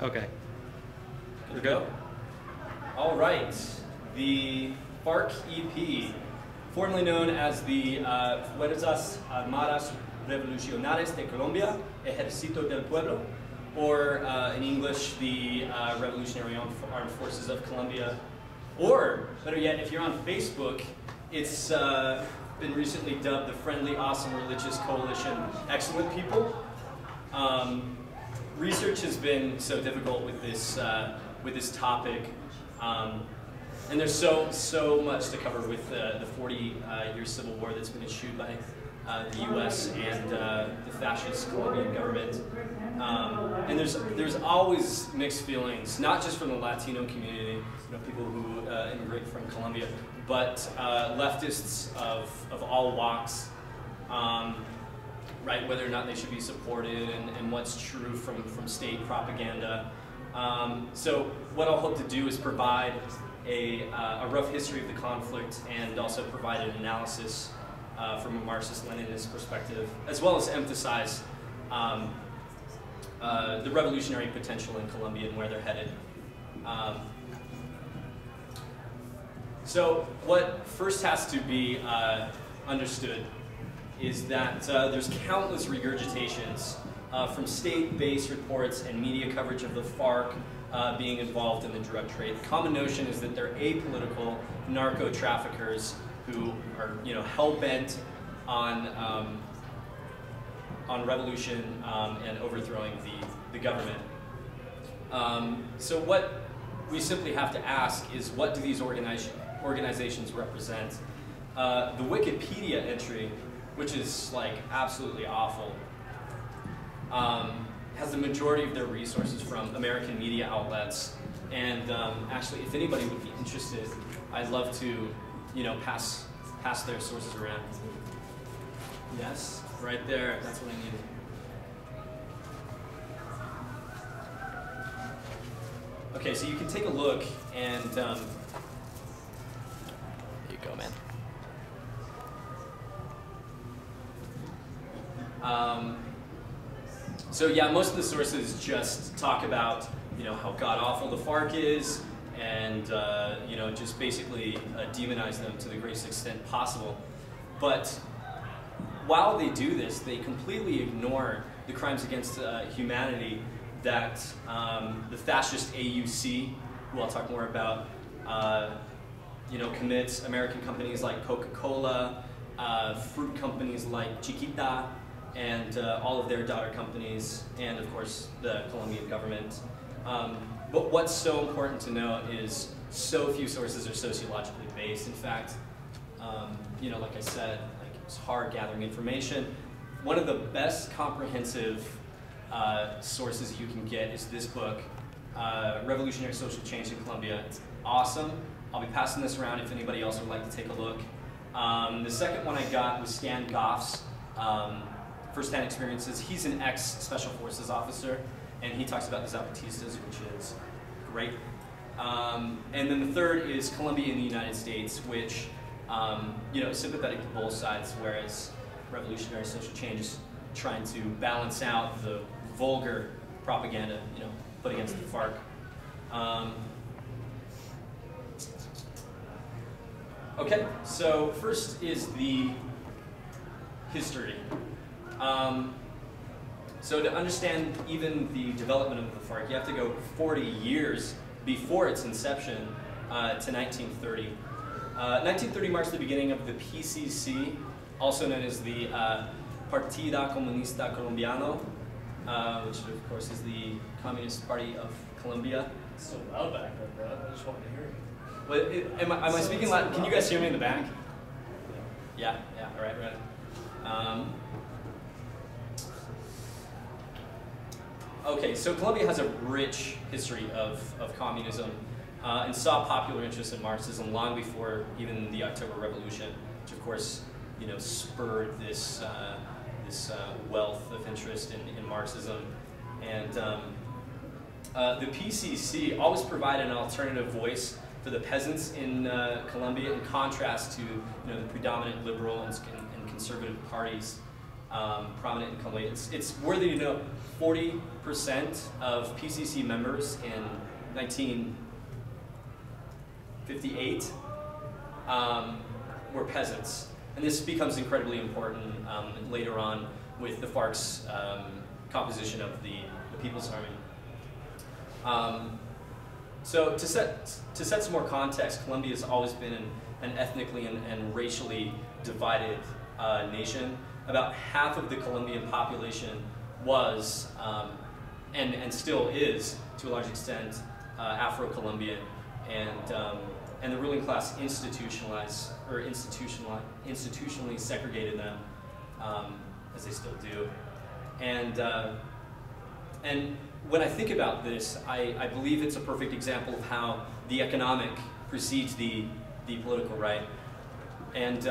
Okay. Good to go? All right. The FARC-EP, formerly known as the Fuerzas Armadas Revolucionarias de Colombia, Ejército del Pueblo, or in English, the Revolutionary Armed Forces of Colombia. Or, better yet, if you're on Facebook, it's been recently dubbed the Friendly, Awesome Religious Coalition Excellent People. Research has been so difficult with this topic, and there's so much to cover with the 40-year civil war that's been issued by the U.S. and the fascist Colombian government. And there's always mixed feelings, not just from the Latino community, people who immigrate from Colombia, but leftists of all walks. Right, whether or not they should be supported and what's true from state propaganda. So what I'll hope to do is provide a rough history of the conflict and also provide an analysis from a Marxist-Leninist perspective, as well as emphasize the revolutionary potential in Colombia and where they're headed. So what first has to be understood is that there's countless regurgitations from state-based reports and media coverage of the FARC being involved in the drug trade. The common notion is that they're apolitical narco-traffickers who are, hell-bent on revolution and overthrowing the government. So what we simply have to ask is, what do these organizations represent? The Wikipedia entry, which is like absolutely awful, has the majority of their resources from American media outlets. And actually, if anybody would be interested, I'd love to, pass their sources around. Yes, right there. That's what I needed. Okay, so you can take a look and. Here you go, man. So yeah, most of the sources just talk about, how god-awful the FARC is, and just basically demonize them to the greatest extent possible. But while they do this, they completely ignore the crimes against humanity that the fascist AUC, who I'll talk more about, commits. American companies like Coca-Cola, fruit companies like Chiquita, and all of their daughter companies, and of course the Colombian government. But what's so important to know is so few sources are sociologically based. In fact, like I said, it's hard gathering information. One of the best comprehensive sources you can get is this book, Revolutionary Social Change in Colombia. It's awesome. I'll be passing this around if anybody else would like to take a look. The second one I got was Stan Goff's first-hand experiences. He's an ex-Special Forces officer, and he talks about the Zapatistas, which is great. And then the third is Colombia in the United States, which is sympathetic to both sides, whereas Revolutionary Social Change is trying to balance out the vulgar propaganda, put against the FARC. Okay, so first is the history. So to understand even the development of the FARC, you have to go 40 years before its inception to 1930. 1930 marks the beginning of the PCC, also known as the Partida Comunista Colombiano, which of course is the Communist Party of Colombia. It's so loud back there, bro. I just wanted to hear you. Well, am I speaking loud? Can you guys hear me in the back? Yeah, all right. Okay, so Colombia has a rich history of communism and saw popular interest in Marxism long before even the October Revolution, which of course, spurred this wealth of interest in Marxism. And the PCC always provided an alternative voice for the peasants in Colombia, in contrast to the predominant liberal and conservative parties. prominent in Colombia. It's worthy to know 40% of PCC members in 1958 were peasants. And this becomes incredibly important later on with the FARC's composition of the People's Army. So to set some more context, Colombia has always been an ethnically and racially divided nation. About half of the Colombian population was, and still is, to a large extent, Afro-Colombian, and the ruling class institutionally segregated them, as they still do. And when I think about this, I believe it's a perfect example of how the economic precedes the political right. And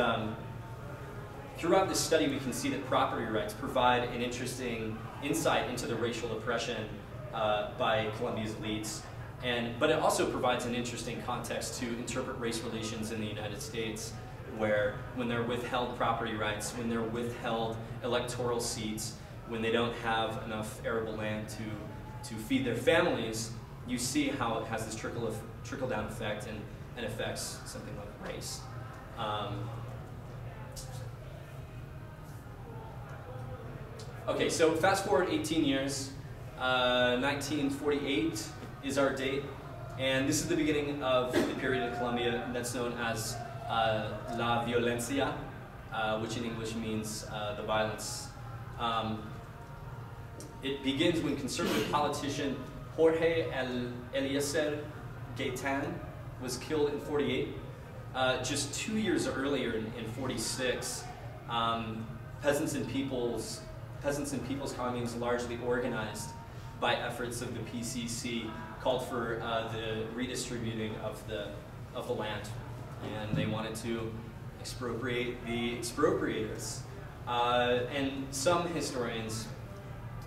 throughout this study, we can see that property rights provide an interesting insight into the racial oppression by Colombia's elites. But it also provides an interesting context to interpret race relations in the United States, where when they're withheld property rights, when they're withheld electoral seats, when they don't have enough arable land to feed their families, you see how it has this trickle-down effect and affects something like race. Okay, so fast forward 18 years, 1948 is our date, and this is the beginning of the period in Colombia that's known as La Violencia, which in English means the violence. It begins when conservative politician Jorge Eliezer Gaitán was killed in 48. Just 2 years earlier, in 46, peasants and people's communes, largely organized by efforts of the PCC, called for the redistributing of the land, and they wanted to expropriate the expropriators. And some historians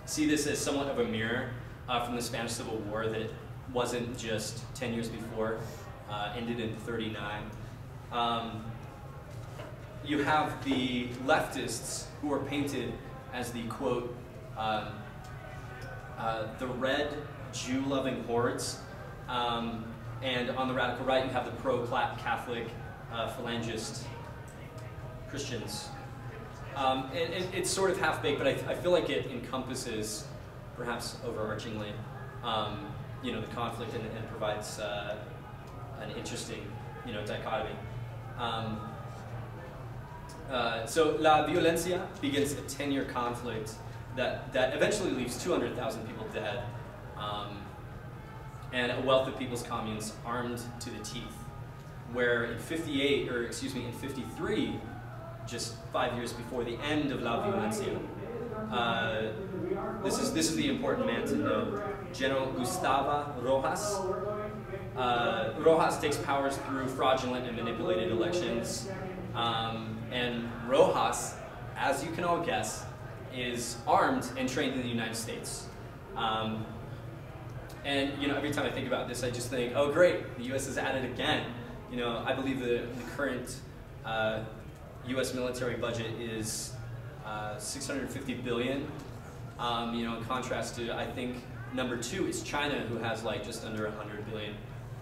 see this as somewhat of a mirror from the Spanish Civil War, that it wasn't just 10 years before, ended in 39. You have the leftists who are painted as the, quote, the red Jew-loving hordes, and on the radical right you have the pro-Catholic phalangist Christians. And it's sort of half-baked, but I feel like it encompasses, perhaps overarchingly, the conflict and provides an interesting, dichotomy. So La Violencia begins a 10-year conflict that eventually leaves 200,000 people dead, and a wealth of people's communes armed to the teeth. Where in 53, just 5 years before the end of La Violencia, this is the important man to know. General Gustavo Rojas. Rojas takes powers through fraudulent and manipulated elections, and Rojas, as you can all guess, is armed and trained in the United States. And every time I think about this, I just think, oh great, the U.S. is at it again. I believe the current U.S. military budget is $650 billion. In contrast to, I think, number 2 is China, who has like just under $100 billion.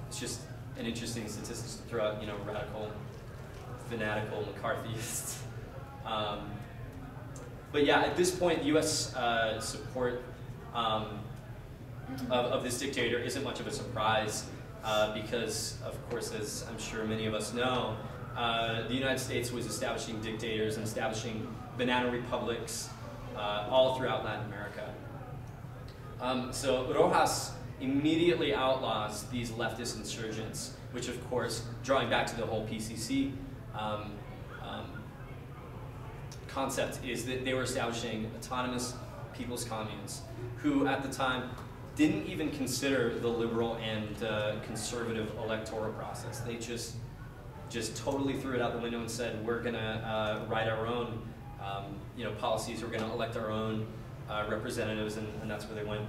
It's just an interesting statistic to throw out, radical, fanatical McCarthyists. But yeah, at this point, U.S. support of this dictator isn't much of a surprise, because, of course, as I'm sure many of us know, the United States was establishing dictators and establishing banana republics all throughout Latin America. So Rojas immediately outlaws these leftist insurgents, which, of course, drawing back to the whole PCC concept, is that they were establishing autonomous people's communes, who at the time didn't even consider the liberal and conservative electoral process. They just totally threw it out the window and said, we're gonna write our own policies, we're gonna elect our own representatives, and that's where they went.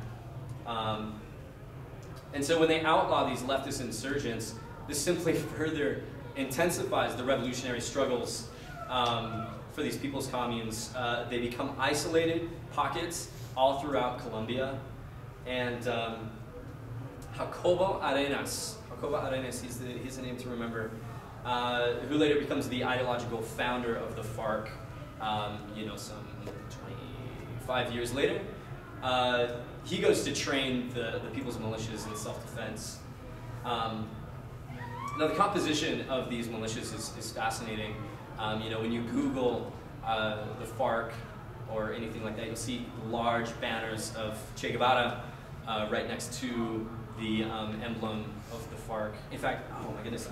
And so when they outlaw these leftist insurgents, this simply further intensifies the revolutionary struggles for these people's communes. They become isolated pockets all throughout Colombia. And Jacobo Arenas, he's the name to remember, who later becomes the ideological founder of the FARC, some 25 years later. He goes to train the people's militias in self-defense. Now the composition of these militias is fascinating. When you Google the FARC or anything like that, you'll see large banners of Che Guevara right next to the emblem of the FARC. In fact, oh my goodness,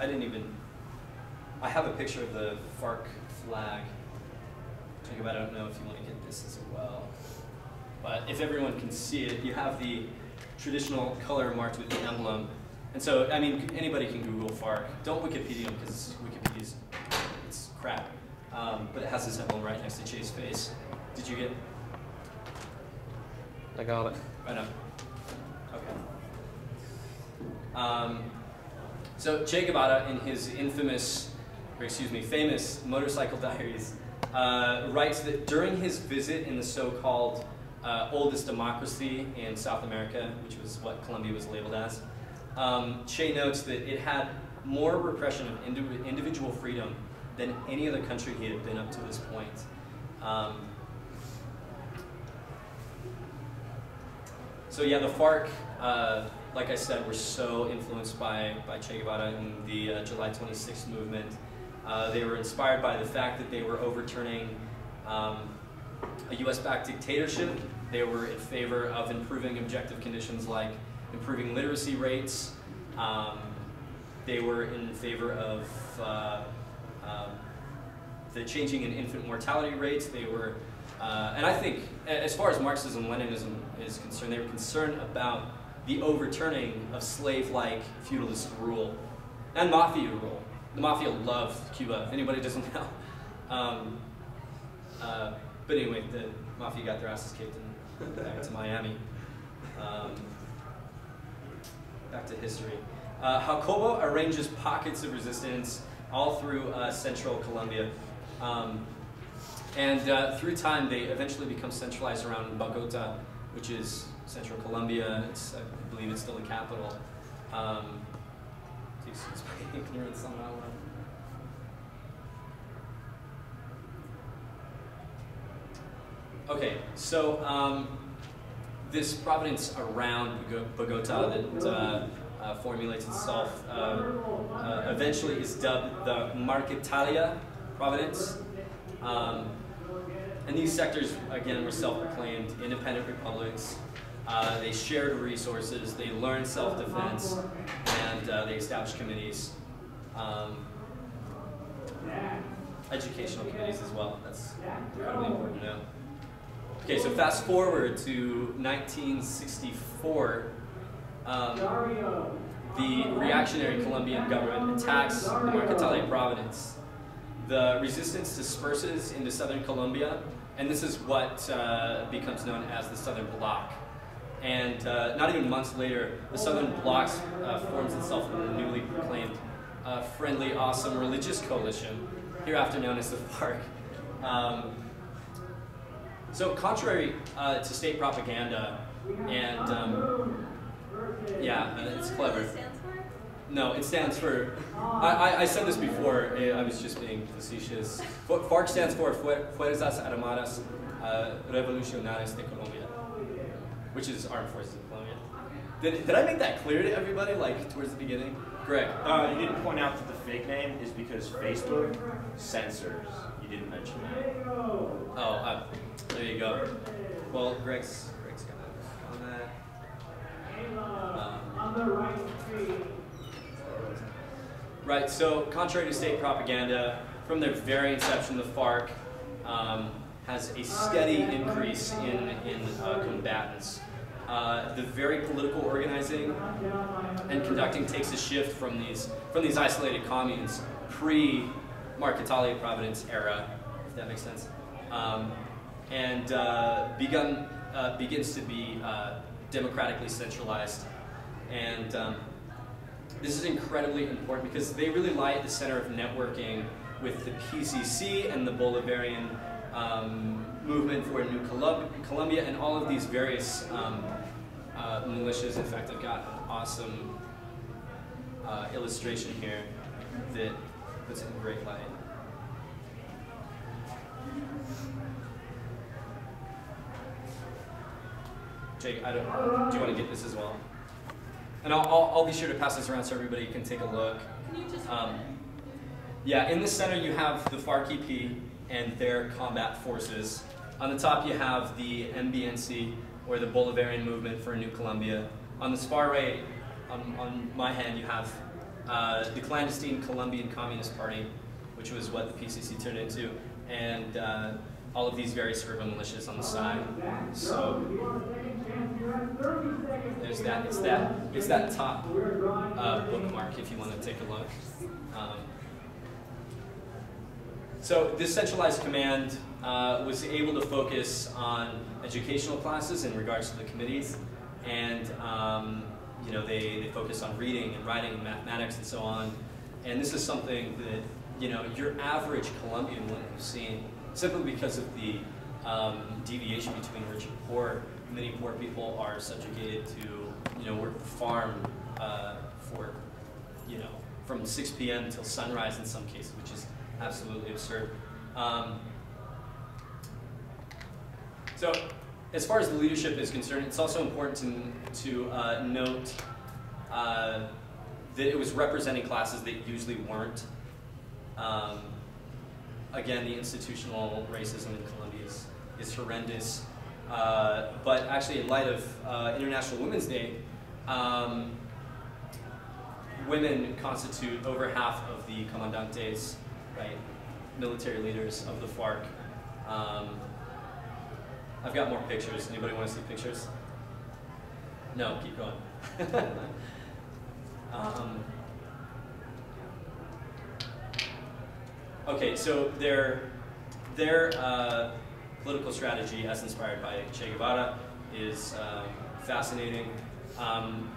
I have a picture of the FARC flag. Jacob, I don't know if you want to get this as well. But if everyone can see it, you have the traditional color marked with the emblem. And so, I mean, anybody can Google FARC. Don't Wikipedia them because Wikipedia's it's crap. But it has this emblem right next to Che's face. Did you get it? I got it. Right now. Okay. So Che Guevara, in his famous motorcycle diaries, writes that during his visit in the so-called oldest democracy in South America, which was what Colombia was labeled as, Che notes that it had more repression of individual freedom than any other country he had been up to this point. So yeah, the FARC, like I said, were so influenced by Che Guevara and the July 26th movement. They were inspired by the fact that they were overturning a US-backed dictatorship. They were in favor of improving objective conditions like improving literacy rates. They were in favor of the changing in infant mortality rates. They were, and I think, as far as Marxism-Leninism is concerned, they were concerned about the overturning of slave-like feudalist rule and mafia rule. The mafia loved Cuba, if anybody doesn't know. But anyway, the mafia got their asses kicked and back to Miami. Back to history. Jacobo arranges pockets of resistance all through central Colombia. And through time, they eventually become centralized around Bogota, which is central Colombia. I believe it's still the capital. Excuse my ignorance on that one. Okay, so this province around Bogota that formulates itself eventually is dubbed the Marquetalia province. And these sectors, again, were self-proclaimed independent republics. They shared resources, they learned self-defense, and they established committees. Educational committees as well. That's incredibly important to know. Okay, so fast forward to 1964. The reactionary Colombian government attacks the Marquetalia province. The resistance disperses into southern Colombia, and this is what becomes known as the Southern Bloc. And not even months later, the Southern Bloc forms itself in the newly proclaimed Friendly Awesome Religious Coalition, hereafter known as the FARC. So contrary to state propaganda, and yeah, it's clever. No, it stands for, I said this before, I was just being facetious. FARC stands for Fuerzas Armadas Revolucionarias de Colombia, which is Armed Forces of Colombia. Did I make that clear to everybody, like, towards the beginning? Correct. You didn't point out that the fake name is because Facebook censors. You didn't mention that. Oh, there you go. Well, Greg's got on that. Right, so contrary to state propaganda, from their very inception, the FARC has a steady increase in combatants. The very political organizing and conducting takes a shift from these isolated communes pre-Marquetalia Providence era, if that makes sense, and begins to be democratically centralized. And this is incredibly important because they really lie at the center of networking with the PCC and the Bolivarian movement for a new Colombia and all of these various militias. In fact, I've got an awesome illustration here that puts it in great light. Jake, do you want to get this as well? And I'll be sure to pass this around so everybody can take a look. Can you just yeah, in the center you have the FARC-EP and their combat forces. On the top you have the MBNC, or the Bolivarian Movement for a New Colombia. On the far right, on my hand, you have the clandestine Colombian Communist Party, which was what the PCC turned into, and all of these various urban militias on the side. So there's that. It's that top bookmark if you want to take a look. So this centralized command was able to focus on educational classes in regards to the committees, and you know, they focus on reading and writing and mathematics and so on. And this is something that, you know, your average Colombian wouldn't have seen, simply because of the deviation between rich and poor. Many poor people are subjugated to, you know, work the farm for, you know, from 6 p.m. until sunrise in some cases, which is absolutely absurd. So, as far as the leadership is concerned, it's also important to note that it was representing classes that usually weren't. Again, the institutional racism in Colombia is horrendous. But actually, in light of International Women's Day, women constitute over half of the comandantes, right, military leaders of the FARC. I've got more pictures. Anybody want to see pictures? No, keep going. Okay, so their political strategy, as inspired by Che Guevara, is fascinating.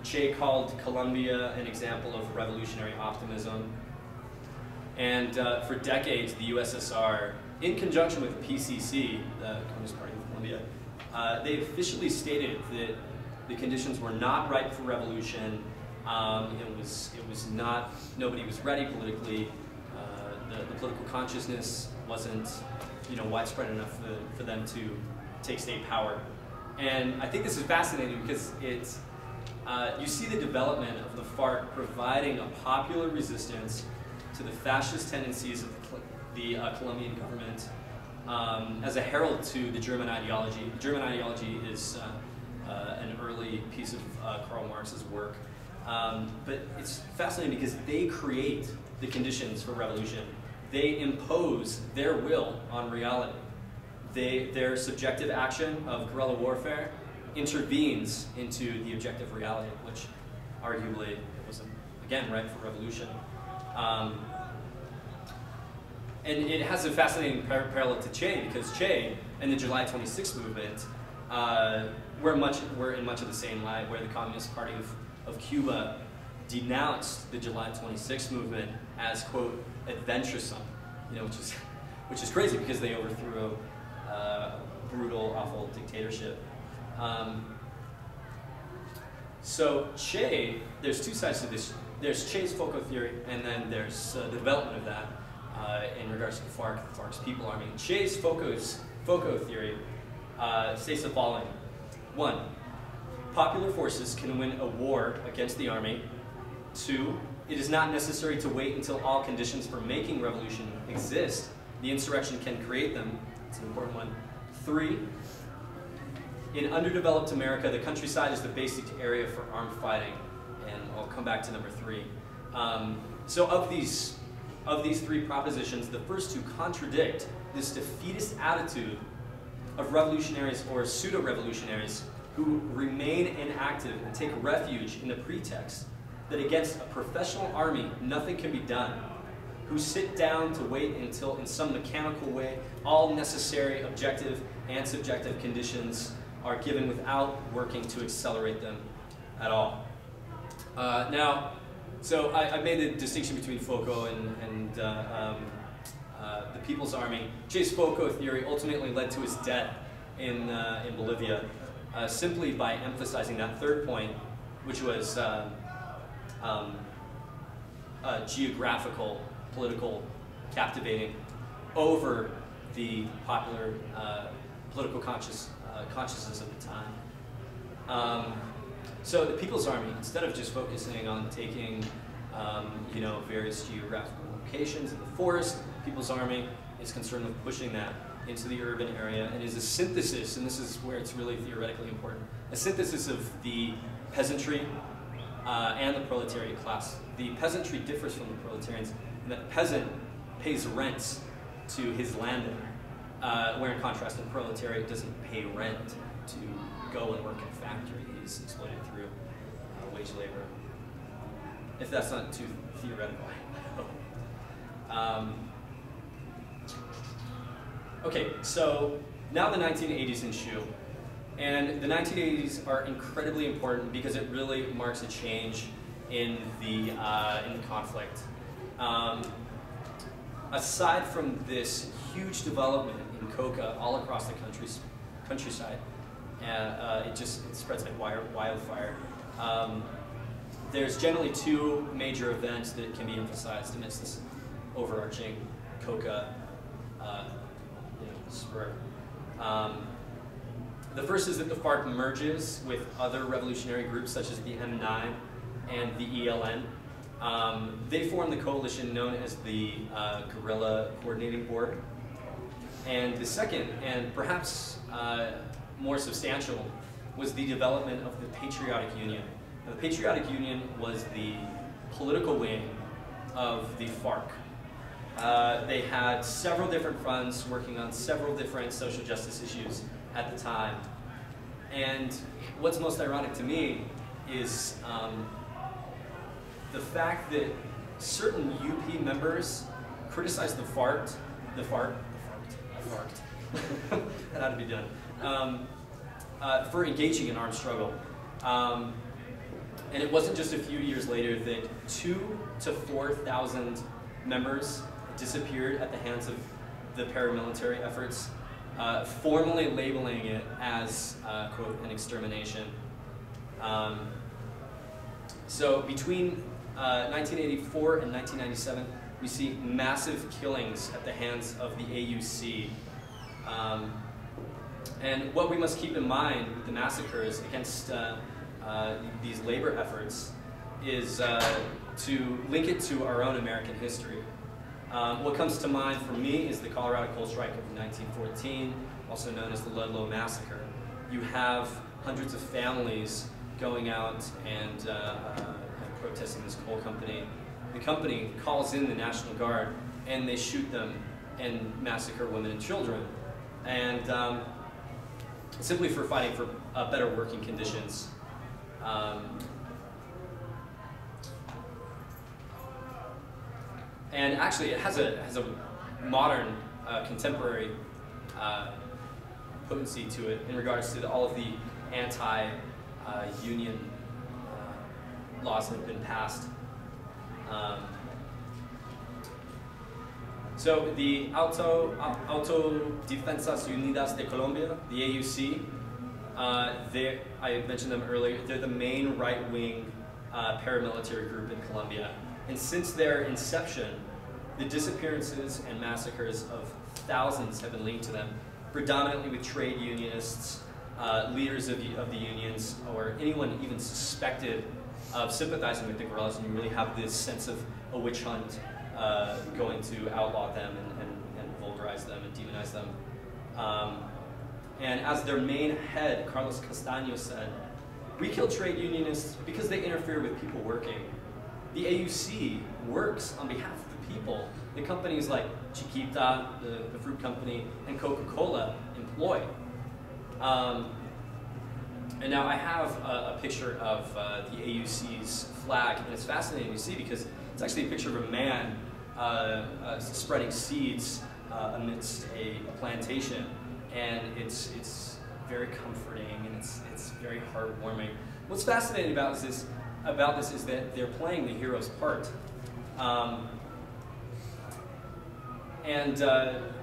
Che called Colombia an example of revolutionary optimism. And for decades, the USSR, in conjunction with the PCC, the Communist Party of Colombia, they officially stated that the conditions were not ripe for revolution. It was not, nobody was ready politically. The political consciousness wasn't, you know, widespread enough for them to take state power. And I think this is fascinating because it's, you see the development of the FARC providing a popular resistance to the fascist tendencies of the Colombian government as a herald to the German ideology. German ideology is an early piece of Karl Marx's work. But it's fascinating because they create the conditions for revolution. They impose their will on reality. Their subjective action of guerrilla warfare intervenes into the objective reality, which arguably was, again, ripe for revolution. And it has a fascinating parallel to Che, because Che and the July 26th movement were in much of the same light, where the Communist Party of Cuba denounced the July 26th movement as, quote, adventuresome, you know, which is crazy because they overthrew a brutal, awful dictatorship. So Che, there's two sides to this. There's Che's FOCO theory, and then there's the development of that in regards to the FARC's People Army. Che's FOCO theory states the following. 1, popular forces can win a war against the army. 2, it is not necessary to wait until all conditions for making revolution exist. The insurrection can create them. It's an important one. 3, in underdeveloped America, the countryside is the basic area for armed fighting. And I'll come back to number 3. So of these 3 propositions, the first 2 contradict this defeatist attitude of revolutionaries or pseudo-revolutionaries who remain inactive and take refuge in the pretext that against a professional army nothing can be done, who sit down to wait until, in some mechanical way, all necessary objective and subjective conditions are given without working to accelerate them at all. Now, So I made a distinction between FOCO and the People's Army. Che's FOCO theory ultimately led to his death in Bolivia, simply by emphasizing that third point, which was geographical, political captivating over the popular political consciousness of the time. So the People's Army, instead of just focusing on taking various geographical locations in the forest, People's Army is concerned with pushing that into the urban area and is a synthesis, and this is where it's really theoretically important, a synthesis of the peasantry and the proletariat class. The peasantry differs from the proletarians in that the peasant pays rents to his landowner, where in contrast the proletariat doesn't pay rent to go and work in a factory. He's exploited through wage labor. If that's not too theoretical, I hope. Okay, so now the 1980s ensue. And the 1980s are incredibly important because it really marks a change in the conflict. Aside from this huge development in coca all across the countryside, it spreads like wildfire. There's generally two major events that can be emphasized amidst this overarching coca spur. The first is that the FARC merges with other revolutionary groups such as the M9 and the ELN. They form the coalition known as the Guerrilla Coordinating Board. And the second, and perhaps more substantial, was the development of the Patriotic Union. Now, the Patriotic Union was the political wing of the FARC. They had several different fronts working on several different social justice issues at the time. And what's most ironic to me is the fact that certain UP members criticized the FARC, that ought to be done, for engaging in armed struggle. And it wasn't just a few years later that 2,000 to 4,000 members disappeared at the hands of the paramilitary efforts, formally labeling it as, quote, an extermination. So between 1984 and 1997, we see massive killings at the hands of the AUC. And what we must keep in mind with the massacres against these labor efforts is to link it to our own American history. What comes to mind for me is the Colorado Coal Strike of 1914, also known as the Ludlow Massacre. You have hundreds of families going out and protesting this coal company. The company calls in the National Guard and they shoot them and massacre women and children. And simply for fighting for better working conditions. And actually, it has a modern, contemporary potency to it in regards to all of the anti-union laws that have been passed. So the Autodefensas Unidas de Colombia, the AUC, I mentioned them earlier, they're the main right-wing paramilitary group in Colombia. And since their inception, the disappearances and massacres of thousands have been linked to them, predominantly with trade unionists, leaders of the unions, or anyone even suspected of sympathizing with the guerrillas, and you really have this sense of a witch hunt going to outlaw them and vulgarize them and demonize them. And as their main head, Carlos Castaño, said, "We kill trade unionists because they interfere with people working." The AUC works on behalf of the people. The companies like Chiquita, the fruit company, and Coca-Cola employ. And now I have a picture of the AUC's flag, and it's fascinating to see because it's actually a picture of a man spreading seeds amidst a plantation, and it's very comforting and it's very heartwarming. What's fascinating about is this about this is that they're playing the hero's part. And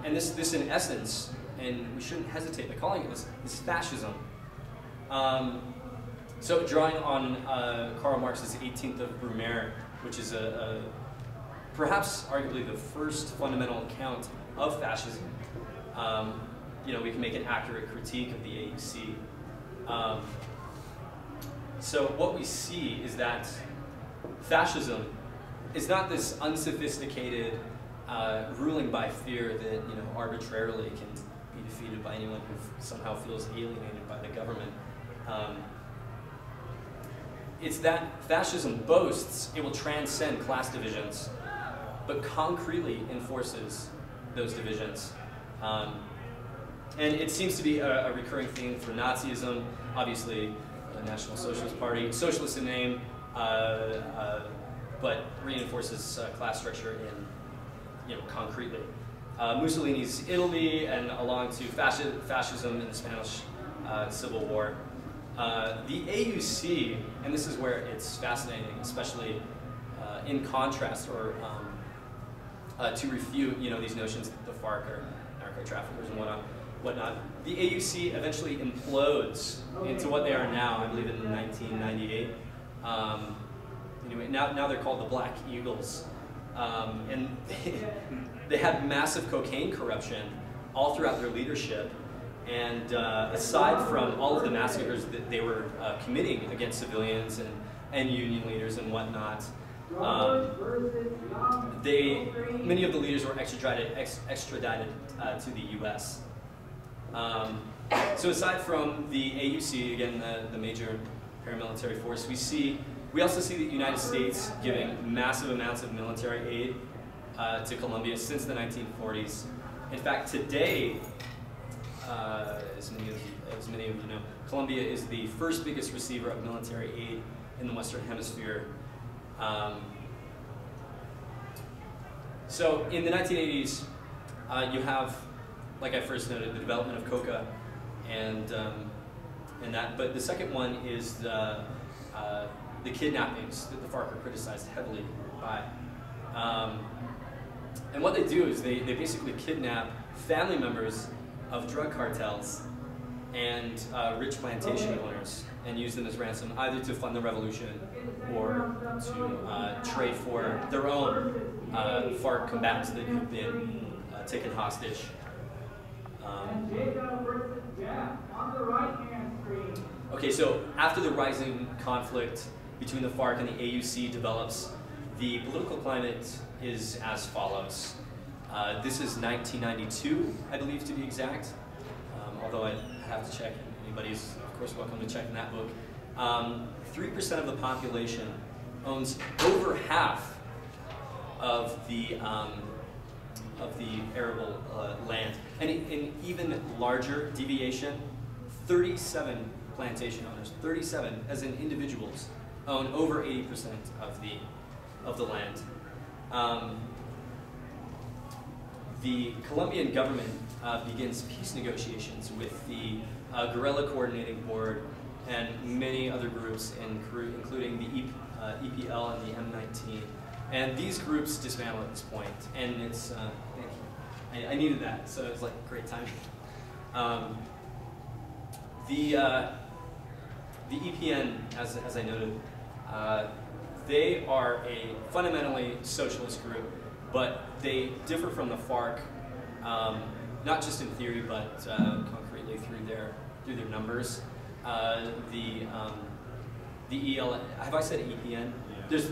this in essence, and we shouldn't hesitate by calling it this, is fascism. So drawing on Karl Marx's 18th of Brumaire, which is perhaps arguably the first fundamental account of fascism, we can make an accurate critique of the AUC. So what we see is that fascism is not this unsophisticated ruling by fear that arbitrarily can be defeated by anyone who somehow feels alienated by the government. It's that fascism boasts it will transcend class divisions, but concretely enforces those divisions. And it seems to be a recurring theme for Nazism, obviously the National Socialist Party, socialist in name, but reinforces class structure in, concretely. Mussolini's Italy, and along to fascism in the Spanish Civil War. The AUC, and this is where it's fascinating, especially in contrast or to refute, these notions that the FARC are narco-traffickers and whatnot. The AUC eventually implodes into what they are now, I believe in 1998. Now they're called the Black Eagles. And they had massive cocaine corruption all throughout their leadership. And aside from all of the massacres that they were committing against civilians and union leaders and whatnot, many of the leaders were extradited to the U.S. So aside from the AUC, again, the major paramilitary force, we also see the United States giving massive amounts of military aid to Colombia since the 1940s. In fact, today, as many of you know, Colombia is the first biggest receiver of military aid in the Western Hemisphere. So in the 1980s, you have, like I first noted, the development of coca, and that. But the second one is the kidnappings that the FARC are criticized heavily by. And what they do is they basically kidnap family members of drug cartels and rich plantation owners and use them as ransom, either to fund the revolution or to trade for their own FARC combatants that have been taken hostage. Okay, so after the rising conflict between the FARC and the AUC develops, the political climate is as follows. This is 1992, I believe, to be exact, although I have to check. Anybody's, of course, welcome to check in that book. 3% of the population owns over half of the arable land. And in even larger deviation, 37 plantation owners, 37 as in individuals, own over 80% of the land. The Colombian government begins peace negotiations with the Guerrilla Coordinating Board and many other groups, including the EPL and the M19. And these groups dismantle at this point, and it's, thank you. I needed that, so it was like great timing. The EPN, as I noted, they are a fundamentally socialist group, but they differ from the FARC, not just in theory, but concretely through their numbers. The EL, have I said EPN? Yeah. There's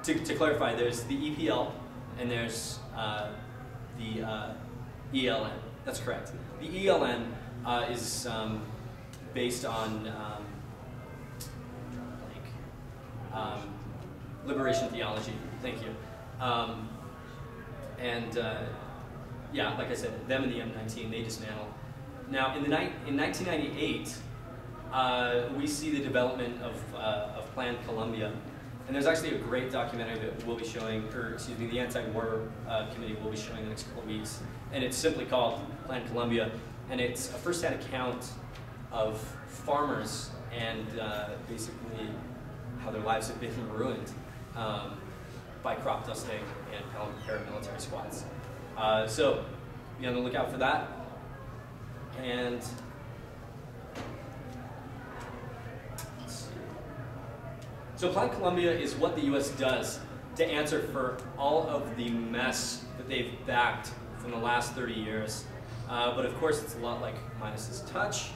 to clarify, there's the EPL and there's the ELN. That's correct. The ELN is based on liberation theology. Thank you. Yeah, like I said, them and the M19, they dismantle. Now, in 1998, we see the development of Plan Colombia. And there's actually a great documentary that we'll be showing, or excuse me, the Anti-War Committee will be showing in the next couple of weeks. And it's simply called Plan Colombia. And it's a first-hand account of farmers and basically how their lives have been ruined by crop dusting and paramilitary squads. So be on the lookout for that. And so Plan Colombia is what the U.S. does to answer for all of the mess that they've backed from the last 30 years. But of course, it's a lot like Minus's Touch.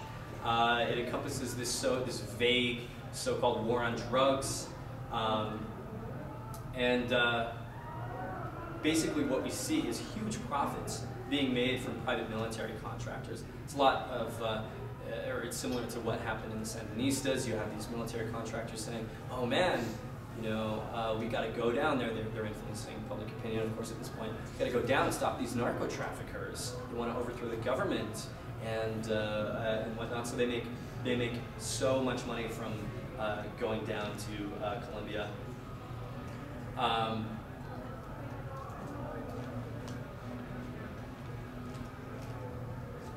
It encompasses this vague so-called war on drugs. Basically what we see is huge profits being made from private military contractors. It's a lot of, or it's similar to what happened in the Sandinistas. You have these military contractors saying, oh man, you know, we got to go down there. They're influencing public opinion, of course, at this point. Got to go down and stop these narco traffickers. They want to overthrow the government and whatnot. So they make so much money from going down to Colombia.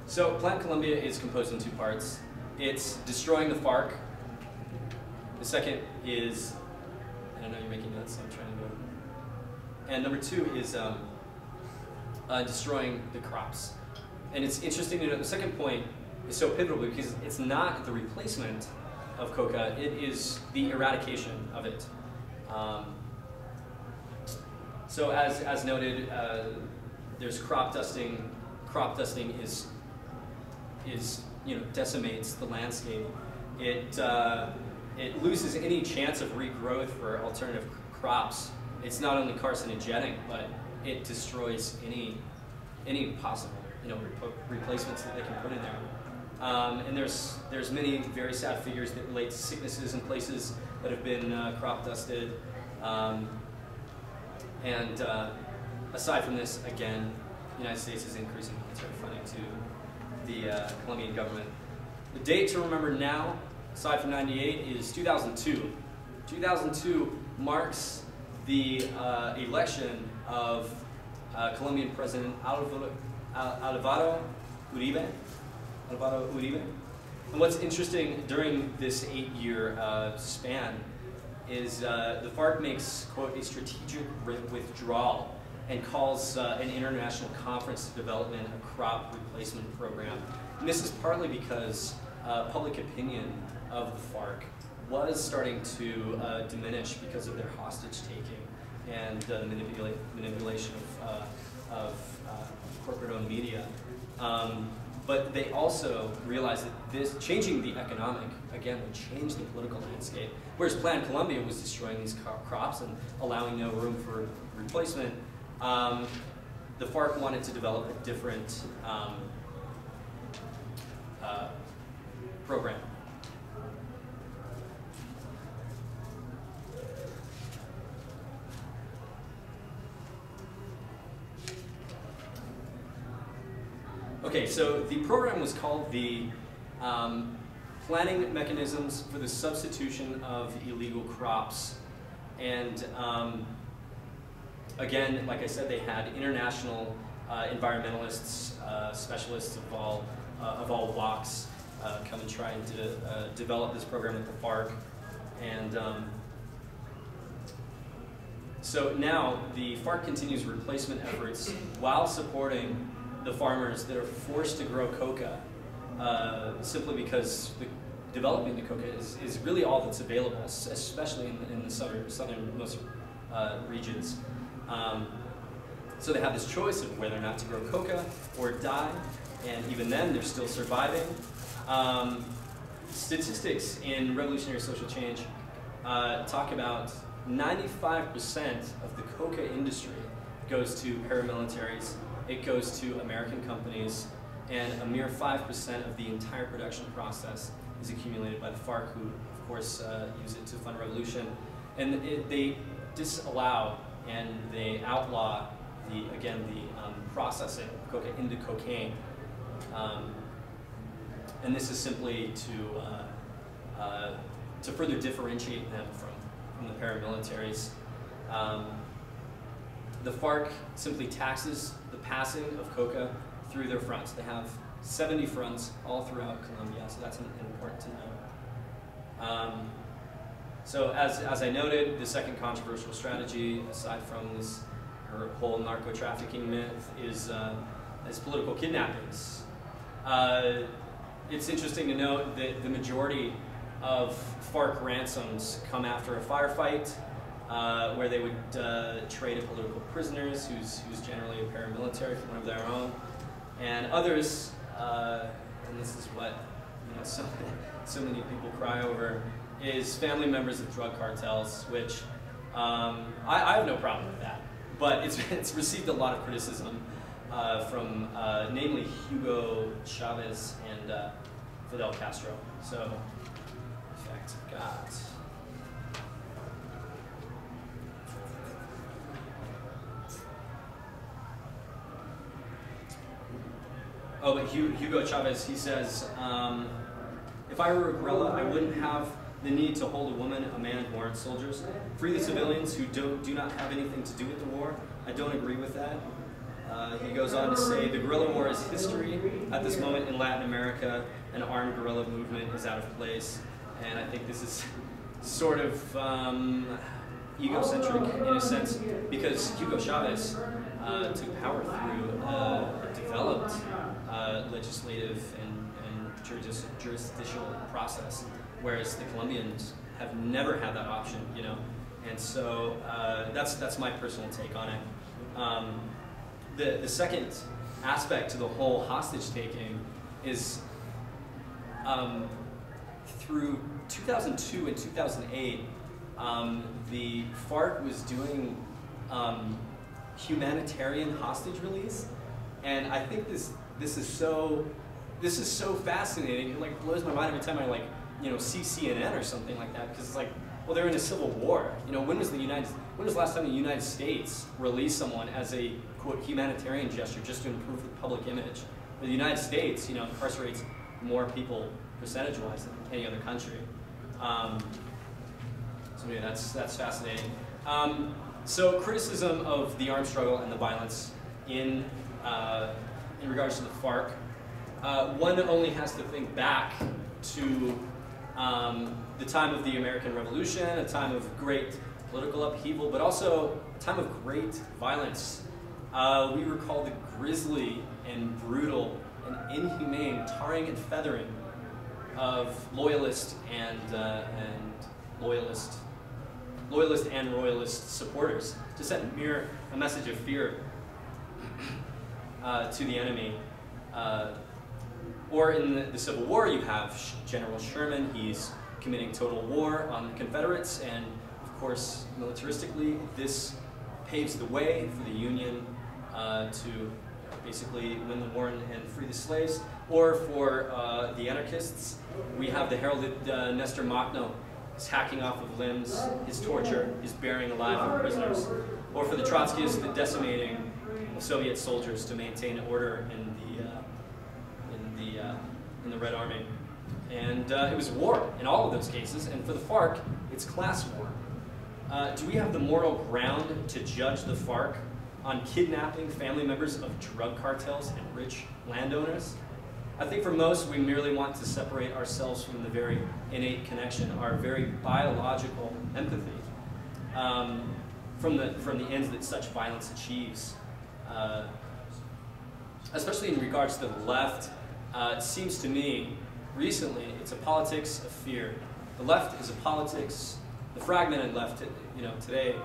So Plan Colombia is composed in two parts. It's destroying the FARC. The second is, I don't know, you're making notes, so I'm trying to go. And number two is destroying the crops. And it's interesting to note, the second point is so pivotal because it's not the replacement of coca, it is the eradication of it. So as noted, there's crop dusting. Crop dusting is decimates the landscape. It loses any chance of regrowth for alternative crops. It's not only carcinogenic, but it destroys any possible replacements that they can put in there. And there's many very sad figures that relate to sicknesses in places that have been crop dusted. Aside from this, again, the United States is increasing military funding to the Colombian government. The date to remember now, aside from '98, is 2002. 2002 marks the election of Colombian President Álvaro Uribe. And what's interesting during this 8-year span is the FARC makes, quote, a strategic withdrawal and calls an international conference to development a crop replacement program. And this is partly because public opinion of the FARC was starting to diminish because of their hostage taking and the manipulation of corporate-owned media. But they also realized that this changing the economic, again, would change the political landscape. Whereas Plan Colombia was destroying these crops and allowing no room for replacement, the FARC wanted to develop a different program. Okay, so the program was called the Planning Mechanisms for the Substitution of Illegal Crops. And again, like I said, they had international environmentalists, specialists of all walks come and try to develop this program with the FARC. And so now the FARC continues replacement efforts while supporting the farmers that are forced to grow coca simply because developing the coca is really all that's available, especially in the southernmost regions. So they have this choice of whether or not to grow coca or die, and even then they're still surviving. Statistics in revolutionary social change talk about 95% of the coca industry goes to paramilitaries. It goes to American companies, and a mere 5% of the entire production process is accumulated by the FARC, who, of course, use it to fund revolution. And they disallow and they outlaw the processing of coca into cocaine. And this is simply to further differentiate them from the paramilitaries. The FARC simply taxes the passing of coca through their fronts. They have 70 fronts all throughout Colombia, so that's important to know. So as I noted, the second controversial strategy, aside from her whole narco-trafficking myth, is political kidnappings. It's interesting to note that the majority of FARC ransoms come after a firefight, where they would trade in political prisoners, who's generally a paramilitary from one of their own, and others. And this is what so many people cry over, is family members of drug cartels, which I have no problem with that, but it's received a lot of criticism from namely Hugo Chavez and Fidel Castro. So, in fact, I've got. Oh, but Hugo Chavez, he says, if I were a guerrilla, I wouldn't have the need to hold a woman, a man who aren't soldiers. Free the civilians who do not have anything to do with the war. I don't agree with that. He goes on to say, the guerrilla war is history. At this moment in Latin America, an armed guerrilla movement is out of place. And I think this is sort of egocentric in a sense, because Hugo Chavez took power through a developed legislative and jurisdictional process, whereas the Colombians have never had that option, And so that's my personal take on it. The second aspect to the whole hostage taking is through 2002 and 2008, the FARC was doing humanitarian hostage release, and I think this is so fascinating. It like blows my mind every time I see CNN or something like that, because it's like, well, they're in a civil war. When was the last time the United States released someone as a quote humanitarian gesture just to improve the public image? The United States, incarcerates more people percentage-wise than any other country. So yeah, that's fascinating. So criticism of the armed struggle and the violence in regards to the FARC, one only has to think back to the time of the American Revolution, a time of great political upheaval, but also a time of great violence. We recall the grisly and brutal and inhumane tarring and feathering of loyalist and royalist supporters to send a message of fear to the enemy. Or in the Civil War, you have General Sherman. He's committing total war on the Confederates, and of course, militaristically, this paves the way for the Union to basically win the war and free the slaves. Or for the anarchists, we have the heralded Nestor Makhno, his hacking off of limbs, his torture, his burying alive of prisoners. Or for the Trotskyists, the decimating of Soviet soldiers to maintain order in the Red Army. And it was war in all of those cases, and for the FARC, it's class war. Do we have the moral ground to judge the FARC on kidnapping family members of drug cartels and rich landowners? I think for most, we merely want to separate ourselves from the very innate connection, our very biological empathy, from the ends that such violence achieves. Especially in regards to the left, it seems to me, recently, it's a politics of fear. The left is a politics, the fragmented left, today,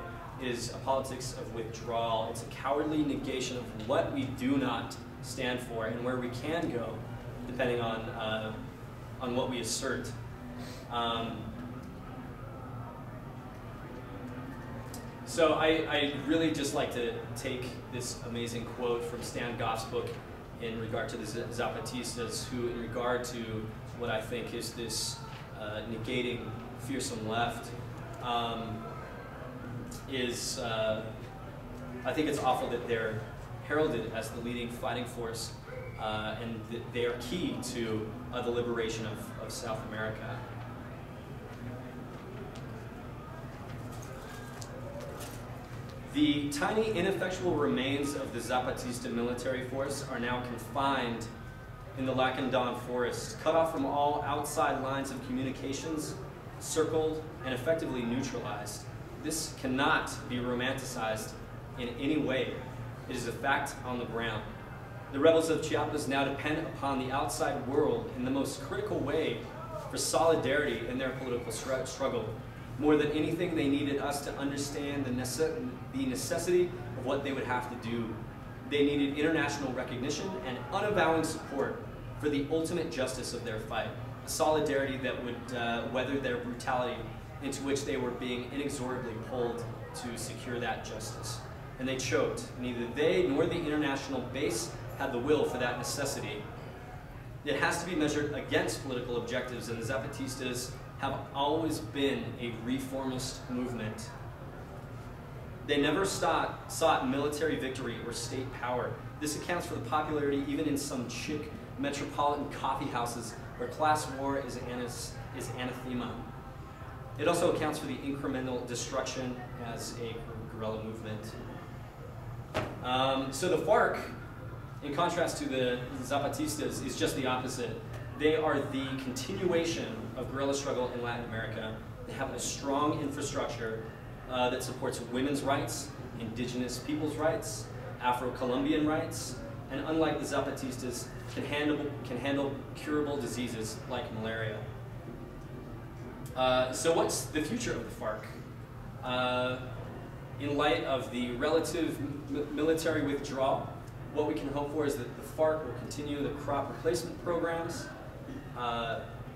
is a politics of withdrawal. It's a cowardly negation of what we do not stand for and where we can go, depending on what we assert. So I really just like to take this amazing quote from Stan Goff's book in regard to the Zapatistas, who in regard to what I think is this negating fearsome left, I think it's awful that they're heralded as the leading fighting force, and that they are key to the liberation of South America. The tiny, ineffectual remains of the Zapatista military force are now confined in the Lacandon forest, cut off from all outside lines of communications circled, and effectively neutralized. This cannot be romanticized in any way. It is a fact on the ground. The rebels of Chiapas now depend upon the outside world in the most critical way for solidarity in their political struggle. More than anything, they needed us to understand the necessity of what they would have to do. They needed international recognition and unavowing support for the ultimate justice of their fight, a solidarity that would weather their brutality into which they were being inexorably pulled to secure that justice. And they choked. Neither they nor the international base had the will for that necessity. It has to be measured against political objectives, and the Zapatistas have always been a reformist movement. They never sought military victory or state power. This accounts for the popularity even in some chic metropolitan coffee houses where class war is anathema. It also accounts for the incremental destruction as a guerrilla movement. So the FARC, in contrast to the Zapatistas, is just the opposite. They are the continuation of guerrilla struggle in Latin America. They have a strong infrastructure that supports women's rights, indigenous people's rights, Afro-Colombian rights, and unlike the Zapatistas, can handle curable diseases like malaria. So what's the future of the FARC? In light of the relative military withdrawal, what we can hope for is that the FARC will continue the crop replacement programs.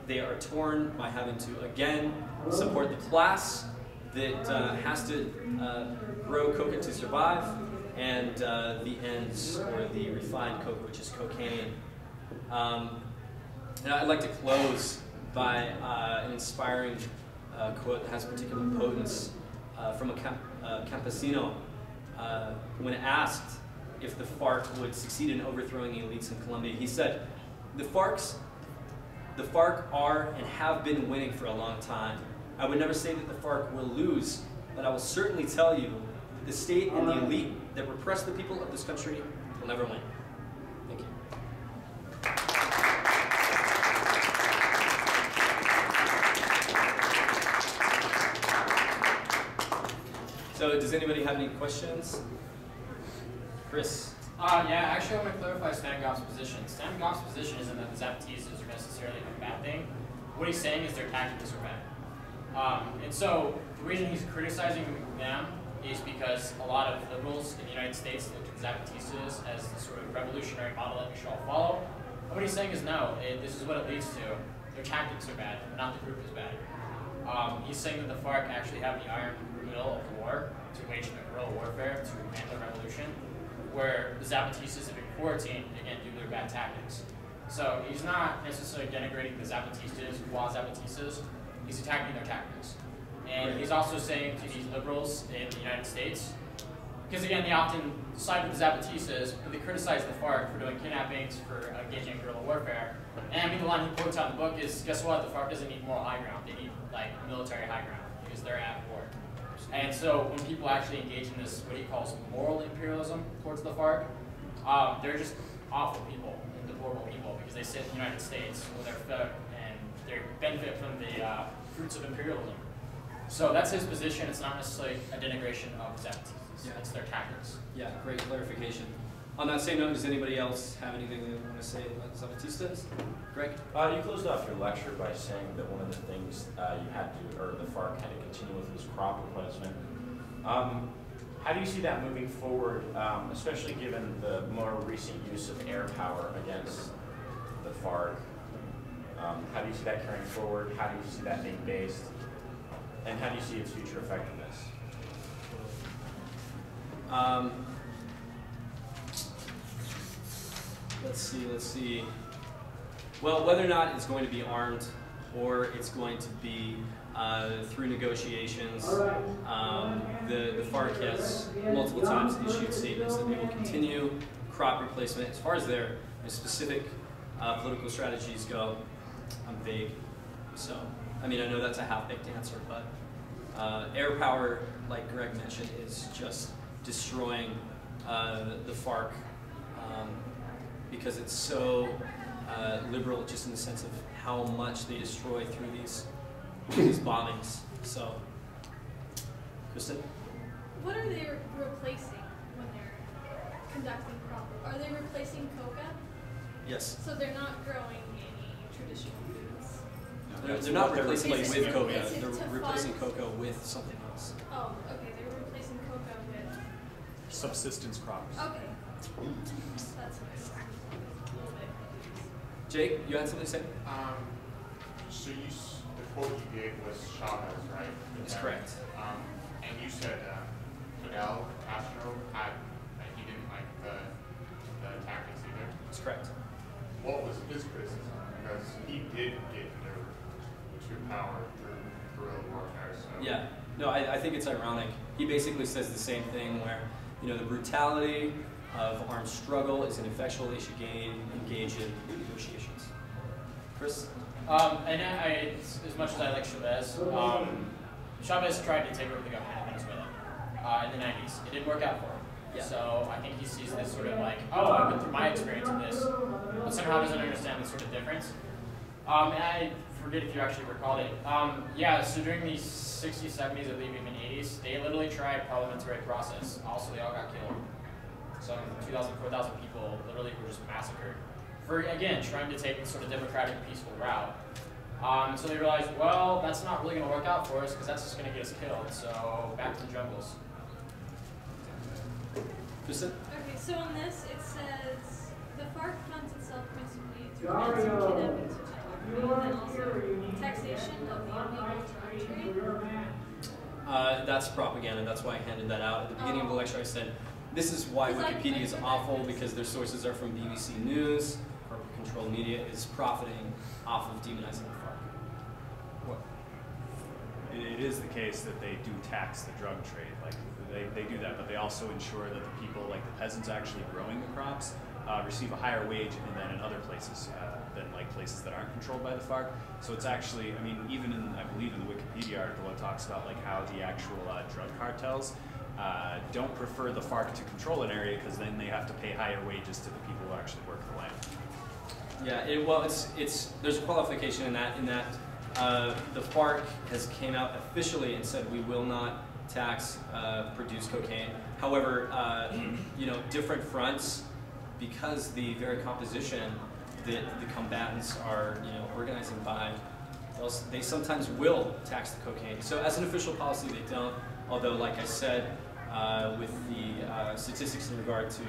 They are torn by having to, again, support the class that has to grow coca to survive, and the ends, or the refined coca, which is cocaine. And I'd like to close by an inspiring quote that has particular potence from a campesino. When asked if the FARC would succeed in overthrowing the elites in Colombia, he said, the FARC are and have been winning for a long time. I would never say that the FARC will lose, but I will certainly tell you that the state and the elite that repress the people of this country will never win. Thank you. So does anybody have any questions? Chris? Yeah, actually I want to clarify Stan Goff's position. Stan Goff's position isn't that the Zapatistas are necessarily a bad thing. What he's saying is their tactics are bad. And so the reason he's criticizing them is because a lot of liberals in the United States look at the Zapatistas as the sort of revolutionary model that we should all follow. And what he's saying is no, this is what it leads to. Their tactics are bad, not the group is bad. He's saying that the FARC actually have the iron will of war to wage guerrilla warfare to end the revolution, where the Zapatistas have been quarantined, again, due to their bad tactics. So he's not necessarily denigrating the Zapatistas, while Zapatistas, he's attacking their tactics. And he's also saying to these liberals in the United States, because again, they often side with the Zapatistas, but they criticize the FARC for doing kidnappings, for engaging in guerrilla warfare. And I mean, the line he quotes out in the book is, guess what, the FARC doesn't need moral high ground, they need like military high ground, because they're at war. And so when people actually engage in this, what he calls moral imperialism towards the FARC, they're just awful people, deplorable people, because they sit in the United States where they're fed and they benefit from the fruits of imperialism. So that's his position. It's not necessarily a denigration of Zapatistas. Yeah. It's their tactics. Yeah, great clarification. On that same note, does anybody else have anything they want to say about Zapatistas? Greg? You closed off your lecture by saying that one of the things you had to, or the FARC had to continue with was crop replacement. How do you see that moving forward, especially given the more recent use of air power against the FARC? How do you see that carrying forward? How do you see that being based? And how do you see its future effectiveness? Let's see. Well, whether or not it's going to be armed or it's going to be through negotiations, the FARC has multiple times issued statements that they will continue crop replacement. As far as their specific political strategies go, I'm vague. So, I mean, I know that's a half-baked answer, but air power, like Greg mentioned, is just destroying the FARC because it's so liberal, just in the sense of how much they destroy through these these bombings. So, Kristen? What are they replacing when they're conducting crop? Are they replacing coca? Yes. So they're not growing any traditional foods? They're not replacing it with coca. Is it They're to replacing fund- coca with something else. Oh, okay, they're replacing coca with, Subsistence crops. okay. That's nice. A little bit confused. Jake, you had something to say? So the quote you gave was Chavez, right? That's correct. And you said Fidel Castro he didn't like the tactics either. That's correct. What was his criticism? Because he did get to power through guerrilla warfare. So Yeah. No, I think it's ironic. He basically says the same thing where, the brutality of armed struggle is ineffectual. They should engage in negotiations. Chris? As much as I like Chavez, Chavez tried to take over the government in Venezuela in the 90s. It didn't work out for him. Yeah. So I think he sees this sort of like, oh, I went through my experience in this, but somehow doesn't understand the sort of difference. And I forget if you actually recalled it. Yeah, so during the 60s, 70s, I believe even 80s, they literally tried parliamentary process. Also, they all got killed. Some 2,000, 4,000 people literally were just massacred for, again, trying to take this sort of democratic, peaceful route. So they realized, well, that's not really going to work out for us because that's just going to get us killed. So back to the jungles. Kristen? Okay, so on this, it says the FARC funds itself principally through ransom, kidnapping, photography, and then also taxation of the illegal drug trade. That's propaganda. That's why I handed that out. At the beginning of the lecture, I said, this is why Wikipedia is awful, because their sources are from BBC News. Corporate-controlled media is profiting off of demonizing the FARC. What? It is the case that they do tax the drug trade. Like they do that, but they also ensure that the people, like the peasants actually growing the crops, receive a higher wage than in other places, than like places that aren't controlled by the FARC. So it's actually, I mean, even in, I believe in the Wikipedia article, it talks about like how the actual drug cartels don't prefer the FARC to control an area because then they have to pay higher wages to the people who actually work the land. Yeah, there's a qualification in that the FARC has came out officially and said we will not tax produced cocaine. However, different fronts, because the very composition that the combatants are organizing by, they sometimes will tax the cocaine. So as an official policy, they don't. Although, like I said, with the statistics in regard to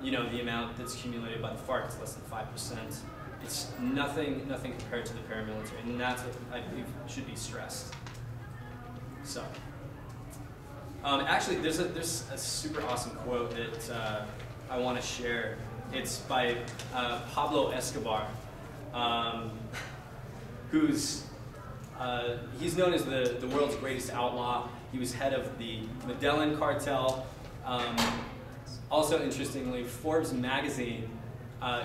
the amount that's accumulated by the FARC, it's less than 5%. It's nothing compared to the paramilitary, and that's what I believe should be stressed. So, actually, there's a super awesome quote that I want to share. It's by Pablo Escobar, who's he's known as the world's greatest outlaw. He was head of the Medellin cartel. Also, interestingly, Forbes magazine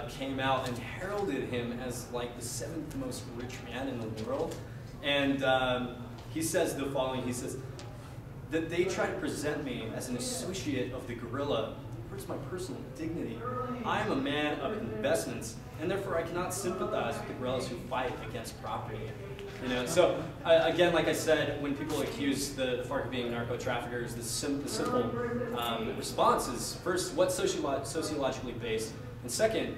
came out and heralded him as like the 7th most rich man in the world. And he says the following, he says, that they try to present me as an associate of the guerrilla hurts my personal dignity. I am a man of investments, and therefore I cannot sympathize with the guerrillas who fight against property. So again, like I said, when people accuse the FARC of being narco-traffickers, the simple response is, first, what's sociologically based? And second,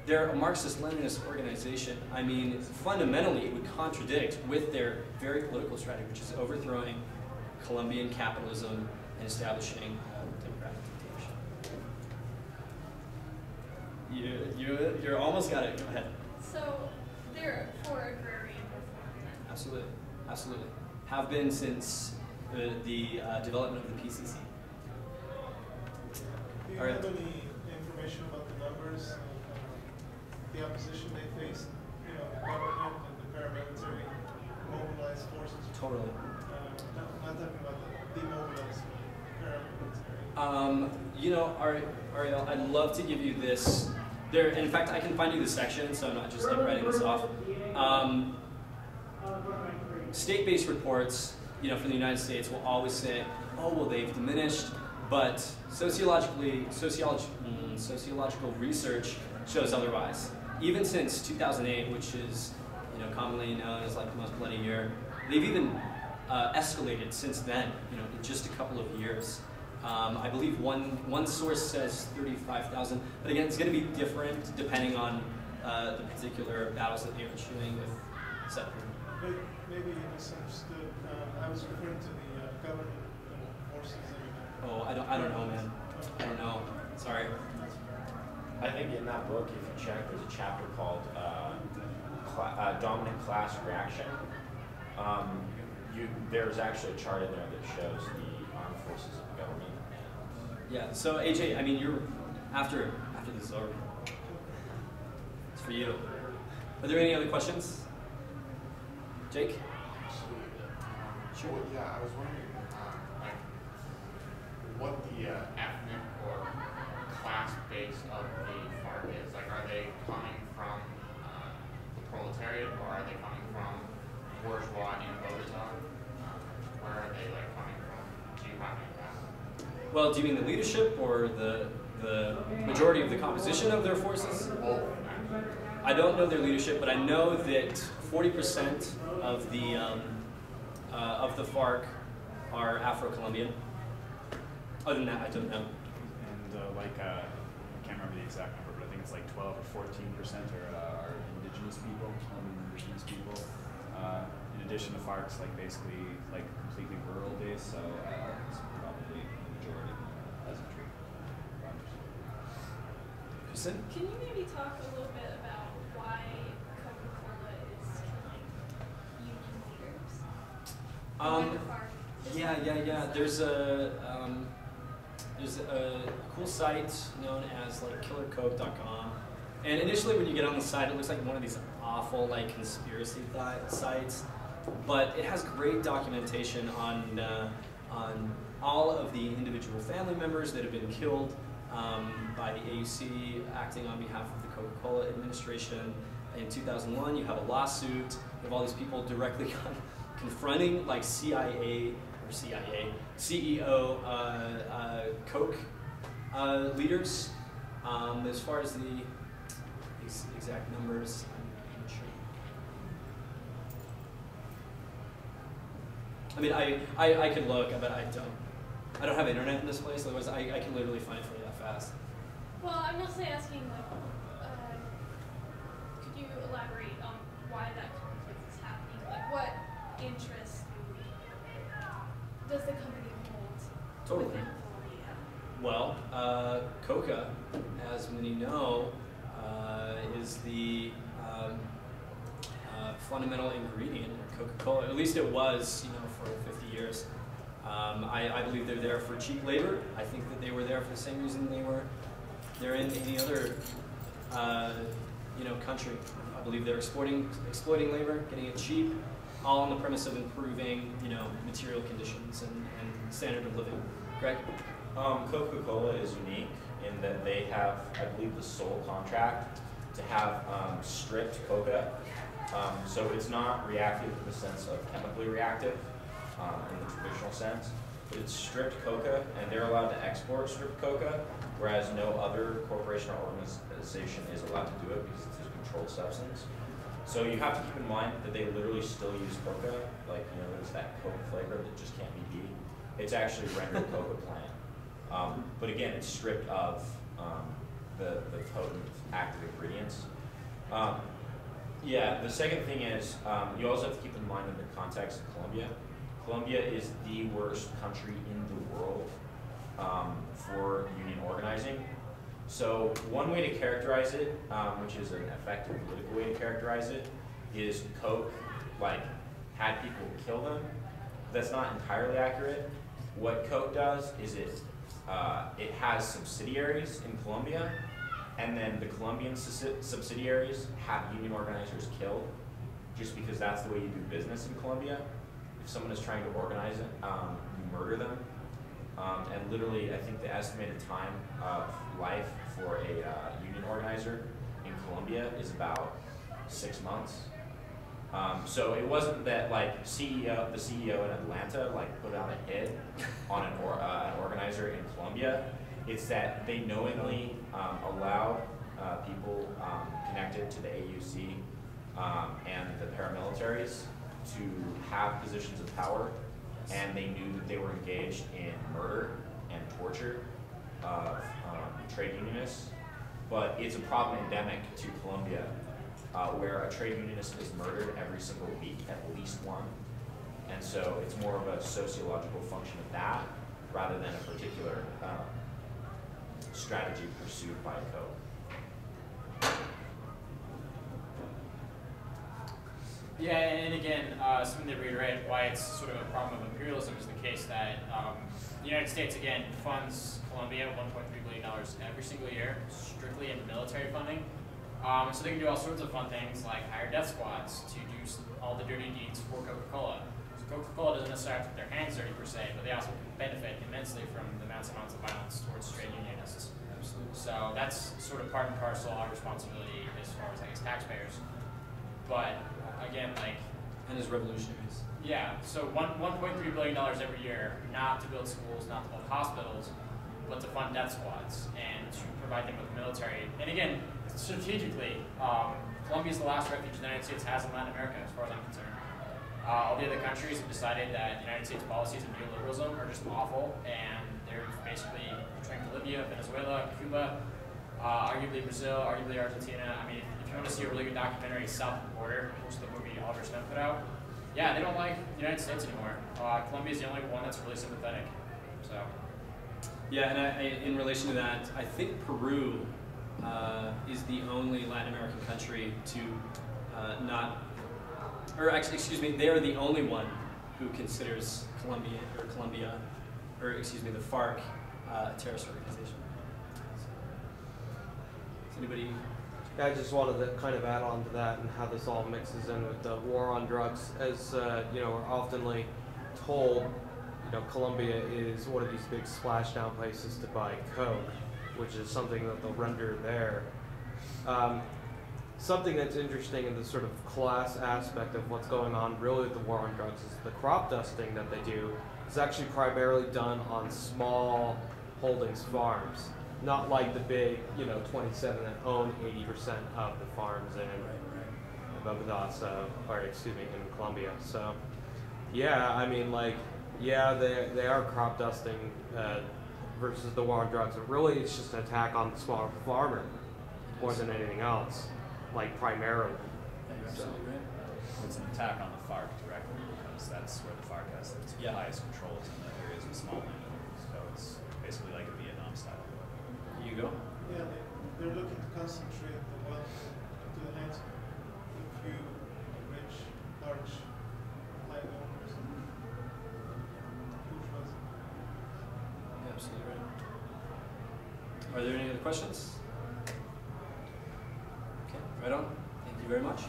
they're a Marxist-Leninist organization. I mean, fundamentally, it would contradict with their very political strategy, which is overthrowing Colombian capitalism and establishing democratic dictatorship. You're almost got it. Go ahead. So they're for agrarian reform then? Absolutely, absolutely. Have been since the development of the PCC. Do you All right. have any information about the numbers, the opposition they face, the government and the paramilitary mobilized forces? Totally. Not talking about the demobilized paramilitary. Ariel, I'd love to give you this. In fact, I can find you the section, so I'm not just like writing this off. State-based reports, for the United States will always say, oh, well, they've diminished, but sociological research shows otherwise. Even since 2008, which is, commonly known as like the most bloody year. They've even escalated since then, in just a couple of years. I believe one source says 35,000, but again, it's going to be different depending on the particular battles that they are ensuing with set. Maybe you misunderstood. I was referring to the government forces. Oh, I don't know, man. I don't know. Sorry. I think in that book, if you check, there's a chapter called Dominant Class Reaction. There's actually a chart in there that shows the armed forces of the government. Yeah, so AJ, I mean, you're, after this is over, it's for you. Are there any other questions? Jake? Sure. Well, yeah, I was wondering, what the ethnic or class base of the FARC is. Like, are they coming from the proletariat, or are they coming from bourgeois in Bogota? Where are they coming from? Do you have any of that? Well, do you mean the leadership or the majority of the composition of their forces? Both. I don't know their leadership, but I know that 40% of the FARC are Afro-Colombian. Other than that, I don't know. And I can't remember the exact number, but I think it's like 12 or 14% are indigenous people, indigenous people. In addition to FARC's basically completely rural based, so it's probably the majority peasantry. Kristen? Can you maybe talk a little bit about why Coca-Cola is killing union leaders? Why the FARC is Yeah. There's a cool site known as killercoke.com, and initially when you get on the site, it looks like one of these awful conspiracy sites, but it has great documentation on all of the individual family members that have been killed by the AUC acting on behalf of the Coca-Cola administration. In 2001, you have a lawsuit. You have all these people directly confronting CIA CEO Coke leaders. As far as the exact numbers, I'm not sure. I mean, I could look, but I don't have internet in this place. Otherwise, I can literally find it for you that fast. Well, I'm mostly asking, could you elaborate on why that conflict is happening? What interest does the company hold Totally. within Colombia? Well, coca, as many know, is the fundamental ingredient in Coca-Cola. At least it was, for 50 years. I believe they're there for cheap labor. I think that they were there for the same reason they're in any other, country. I believe they're exploiting labor, getting it cheap, all on the premise of improving, material conditions and standard of living. Greg? Coca-Cola is unique in that they have, I believe, the sole contract to have stripped coca. So it's not reactive in the sense of chemically reactive in the traditional sense, but it's stripped coca, and they're allowed to export stripped coca, whereas no other corporation or organization is allowed to do it because it's a controlled substance. So you have to keep in mind that they literally still use coca, there's that coca flavor that just can't be beat. It's actually rendered coca plant. But again, it's stripped of the potent active ingredients. The second thing is, you also have to keep in mind in the context of Colombia. Colombia is the worst country in the world for union organizing. So one way to characterize it, which is an effective political way to characterize it, is Coke, had people kill them. That's not entirely accurate. What Coke does is it has subsidiaries in Colombia, and then the Colombian subsidiaries have union organizers killed, just because that's the way you do business in Colombia. If someone is trying to organize it, you murder them. And literally, I think the estimated time of life for a union organizer in Colombia is about 6 months. So it wasn't that the CEO in Atlanta put out a hit on an organizer in Colombia. It's that they knowingly allowed people connected to the AUC and the paramilitaries to have positions of power, and they knew that they were engaged in murder and torture of trade unionists. But it's a problem endemic to Colombia, where a trade unionist is murdered every single week, at least one. And so it's more of a sociological function of that, rather than a particular strategy pursued by code. Yeah, and again, something to reiterate why it's sort of a problem of imperialism is the case that the United States, again, funds Colombia $1.3 billion every single year, strictly in military funding. So they can do all sorts of fun things like hire death squads to do all the dirty deeds for Coca-Cola. So Coca-Cola doesn't necessarily have to get their hands dirty per se, but they also benefit immensely from the massive amounts of violence towards trade unionists. Absolutely. So that's sort of part and parcel our responsibility as far as, I guess, taxpayers. But again, like, and as revolutionaries. Yeah, so $1.3 billion every year, not to build schools, not to build hospitals, but to fund death squads and to provide them with military. And again, strategically, Colombia is the last refuge the United States has in Latin America, as far as I'm concerned. All the other countries have decided that the United States policies of neoliberalism are just awful, and they're basically portraying Bolivia, Venezuela, Cuba, arguably Brazil, arguably Argentina. I mean, if you want to see a really good documentary, South of the Border, which is the movie Oliver Stone put out, yeah, they don't like the United States anymore. Colombia is the only one that's really sympathetic. So. Yeah, and in relation to that, I think Peru is the only Latin American country to they are the only one who considers Colombia, the FARC a terrorist organization. Does anybody? Yeah, I just wanted to kind of add on to that and how this all mixes in with the war on drugs. As we're oftenly told, Colombia is one of these big splashdown places to buy coke, which is something that they'll render there. Something that's interesting in the sort of class aspect of what's going on really with the war on drugs is the crop dusting that they do is actually primarily done on small holdings farms. Not like the big, 27 that own 80% of the farms in Bogota, in Colombia. So, yeah, I mean, they are crop dusting versus the war on drugs. But really, it's just an attack on the smaller farmer more than anything else, primarily. You're absolutely right. It's an attack on the FARC directly because that's where the FARC has its highest controls in the areas with small landowners. So it's basically like a Vietnam style. You go. Yeah, they're looking to concentrate the wealth into the hands of a few rich, large landowners. Absolutely right. Are there any other questions? Okay, right on. Thank you very much.